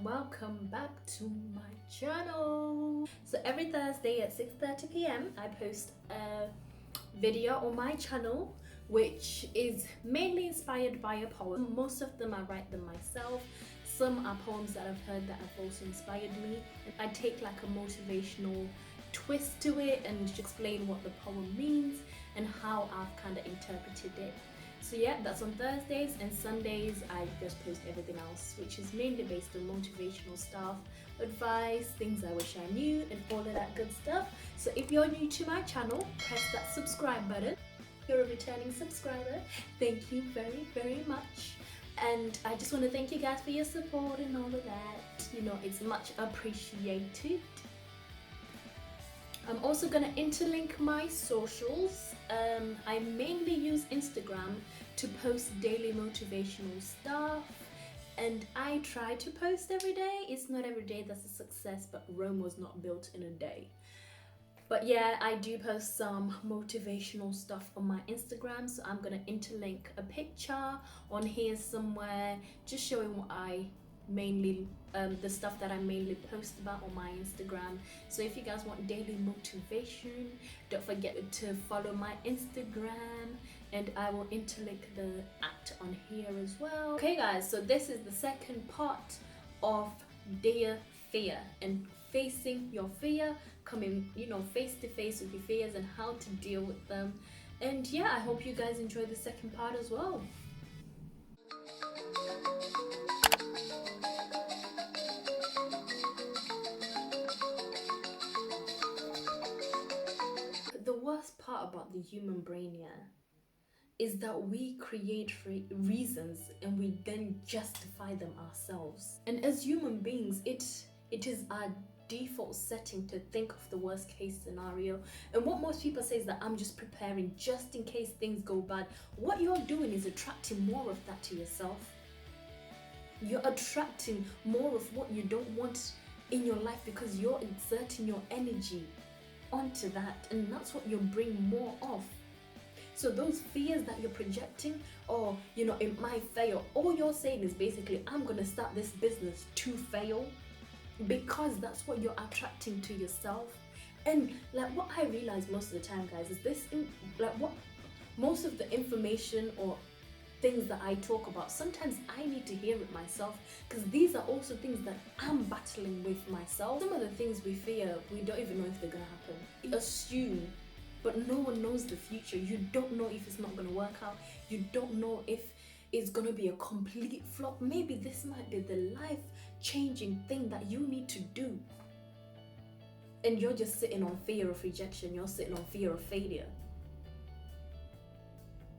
and welcome back to my channel. So every Thursday at 6:30 p.m. I post a video on my channel which is mainly inspired by a poem. Most of them I write them myself. Some are poems that I've heard that have also inspired me. I take like a motivational twist to it and just explain what the poem means and how I've kind of interpreted it. So yeah, that's on Thursdays, and Sundays I just post everything else, which is mainly based on motivational stuff, advice, things I wish I knew, and all of that good stuff. So if you're new to my channel, press that subscribe button. If you're a returning subscriber, thank you very, very much. And I just want to thank you guys for your support and all of that. You know, it's much appreciated. I'm also going to interlink my socials. I mainly use Instagram to post daily motivational stuff, and I try to post every day. It's not every day that's a success, but Rome was not built in a day. But yeah, I do post some motivational stuff on my Instagram, so I'm going to interlink a picture on here somewhere, just showing what I mainly the stuff that I mainly post about on my Instagram. So if you guys want daily motivation, don't forget to follow my Instagram, and I will interlink the @ on here as well. Okay guys, so this is the second part of Dear Fear, and facing your fear, coming face to face with your fears and how to deal with them. And yeah, I hope you guys enjoy the second part as well. The worst part about the human brain, yeah, is that we create reasons and we then justify them ourselves. And as human beings, it is our default setting to think of the worst case scenario. And what most people say is that I'm just preparing just in case things go bad. What you're doing is attracting more of that to yourself. You're attracting more of what you don't want in your life because you're exerting your energy onto that, and that's what you bring more of. So those fears that you're projecting, or it might fail, all you're saying is basically, I'm gonna start this business to fail, because that's what you're attracting to yourself. And like what I realize most of the time, guys, is this what most of the information or things that I talk about, sometimes I need to hear it myself, because these are also things that I'm battling with myself. Some of the things we fear, we don't even know if they're gonna happen. We assume, but no one knows the future. You don't know if it's not gonna work out. You don't know if it's gonna be a complete flop. Maybe this might be the life-changing thing that you need to do. And you're just sitting on fear of rejection. You're sitting on fear of failure.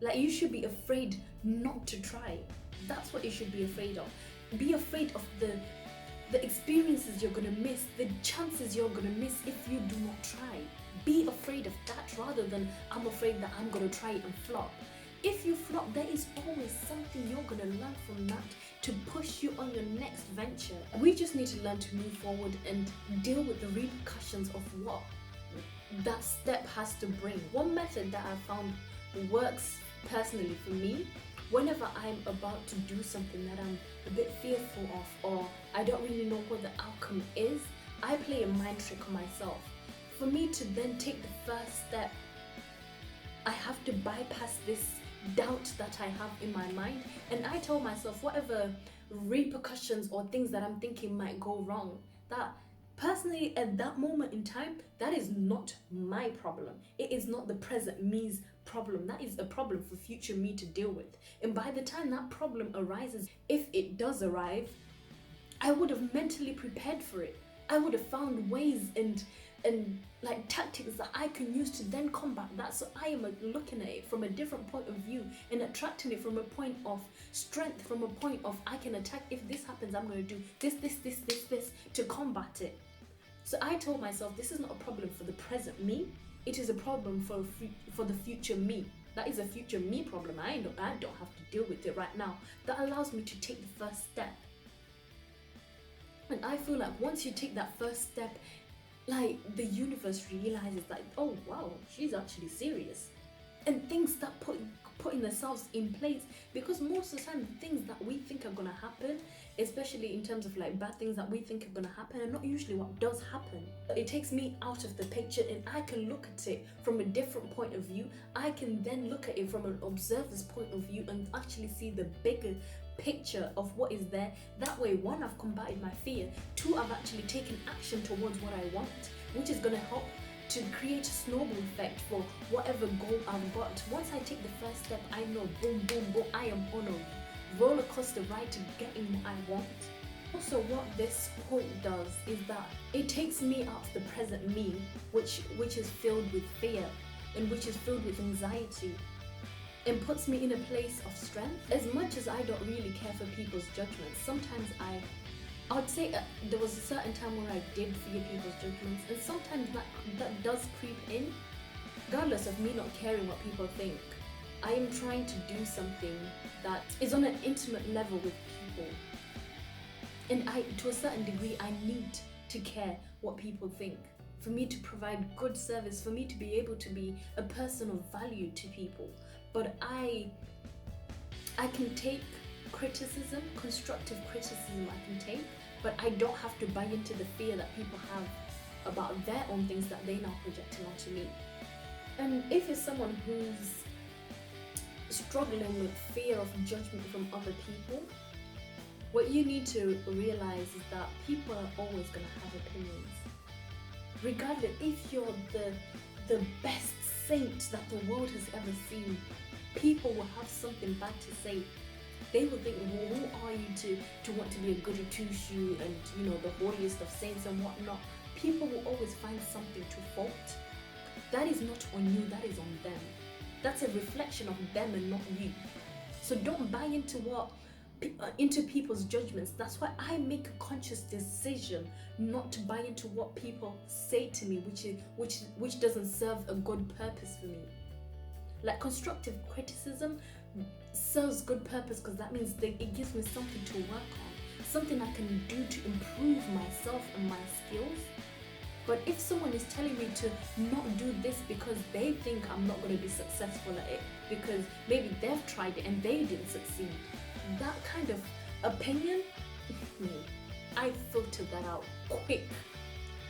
Like, you should be afraid not to try. That's what you should be afraid of. Be afraid of the experiences you're gonna miss, the chances you're gonna miss if you do not try. Be afraid of that rather than I'm afraid that I'm gonna try it and flop. If you flop, there is always something you're gonna learn from that to push you on your next venture. We just need to learn to move forward and deal with the repercussions of what that step has to bring. One method that I found works personally for me, whenever I'm about to do something that I'm a bit fearful of, or I don't really know what the outcome is, I play a mind trick on myself. For me to then take the first step, I have to bypass this doubt that I have in my mind, and I tell myself whatever repercussions or things that I'm thinking might go wrong, that personally at that moment in time, that is not my problem. It is not the present me's problem. That is a problem for future me to deal with. And by the time that problem arises, if it does arrive, I would have mentally prepared for it. I would have found ways and like tactics that I can use to then combat that. So I am looking at it from a different point of view and attracting it from a point of strength, from a point of I can attack. If this happens, I'm going to do this to combat it. So I told myself, this is not a problem for the present me. It is a problem for the future me. That is a future me problem. I don't have to deal with it right now. That allows me to take the first step. And I feel like once you take that first step, like the universe realizes like, oh wow, she's actually serious. And things start putting themselves in place, because most of the time the things that we think are going to happen, especially in terms of like bad things that we think are going to happen, are not usually what does happen. It takes me out of the picture and I can look at it from a different point of view. I can then look at it from an observer's point of view and actually see the bigger picture of what is there. That way, one, I've combated my fear, two, I've actually taken action towards what I want, which is going to help to create a snowball effect for whatever goal I've got. Once I take the first step, I know, boom, boom, boom, I am on a roller coaster ride to getting what I want. Also, what this point does is that it takes me out of the present me, which is filled with fear and which is filled with anxiety, and puts me in a place of strength. As much as I don't really care for people's judgments, sometimes I would say there was a certain time where I did fear people's judgments, and sometimes that does creep in. Regardless of me not caring what people think, I am trying to do something that is on an intimate level with people. And to a certain degree, I need to care what people think, for me to provide good service, for me to be able to be a person of value to people. But I can take criticism, constructive criticism I can take, but I don't have to buy into the fear that people have about their own things that they now projecting onto me. And if it's someone who's struggling with fear of judgment from other people, what you need to realize is that people are always going to have opinions. Regardless, if you're the best saint that the world has ever seen, people will have something bad to say. They will think, well, who are you to want to be a goody two-shoe and, you know, the holiest of saints and whatnot. People will always find something to fault. That is not on you, that is on them. That's a reflection of them and not you. So don't buy into people's judgments. That's why I make a conscious decision not to buy into what people say to me, which doesn't serve a good purpose for me. Like, constructive criticism serves good purpose because that means it gives me something to work on, something I can do to improve myself and my skills. But if someone is telling me to not do this because they think I'm not going to be successful at it, because maybe they've tried it and they didn't succeed, that kind of opinion, I filter that out quick.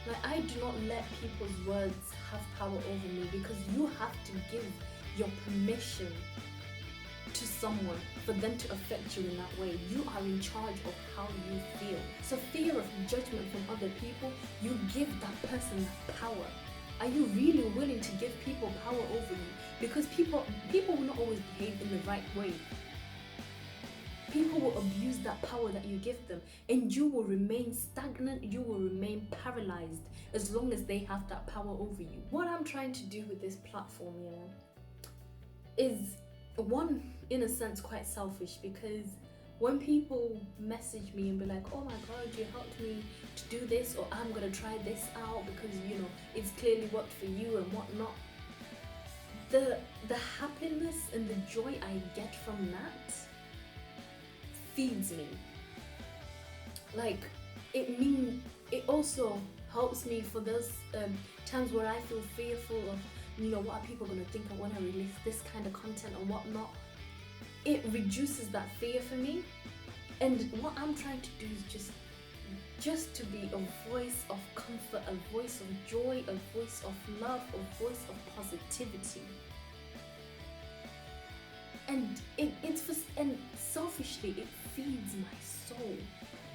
Like, I do not let people's words have power over me, because you have to give your permission to someone for them to affect you in that way. You are in charge of how you feel. So fear of judgment from other people, you give that person that power. Are you really willing to give people power over you? Because people will not always behave in the right way. People will abuse that power that you give them, and you will remain stagnant, you will remain paralyzed as long as they have that power over you. What I'm trying to do with this platform, is one, in a sense, quite selfish, because when people message me and be like, oh my god, you helped me to do this, or I'm gonna try this out because, you know, it's clearly worked for you and whatnot, the happiness and the joy I get from that feeds me. Like, it also helps me for those times where I feel fearful of, you know, what are people going to think of when I release this kind of content and whatnot. It reduces that fear for me, and what I'm trying to do is just to be a voice of comfort, a voice of joy, a voice of love, a voice of positivity. And and selfishly, it feeds my soul.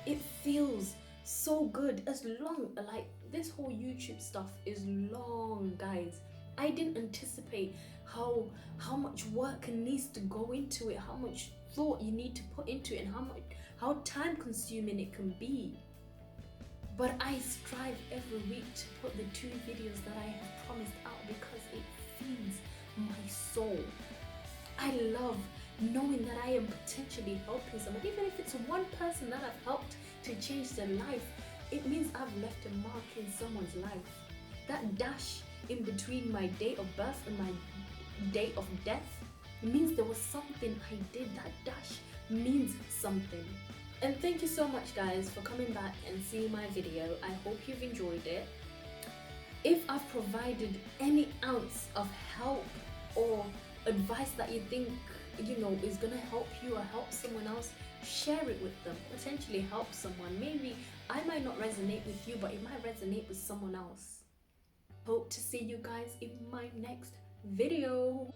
It feels so good. As long, like, this whole YouTube stuff is long, guys. I didn't anticipate how much work needs to go into it, how much thought you need to put into it, and how time consuming it can be. But I strive every week to put the 2 videos that I have promised out, because it feeds my soul. I love knowing that I am potentially helping someone. Even if it's one person that I've helped to change their life, it means I've left a mark in someone's life. That dash in between my date of birth and my date of death, it means there was something I did. That dash means something. And thank you so much, guys, for coming back and seeing my video. I hope you've enjoyed it. If I've provided any ounce of help or advice that you think, is gonna help you or help someone else, share it with them. Potentially help someone. Maybe I might not resonate with you, but it might resonate with someone else. Hope to see you guys in my next video.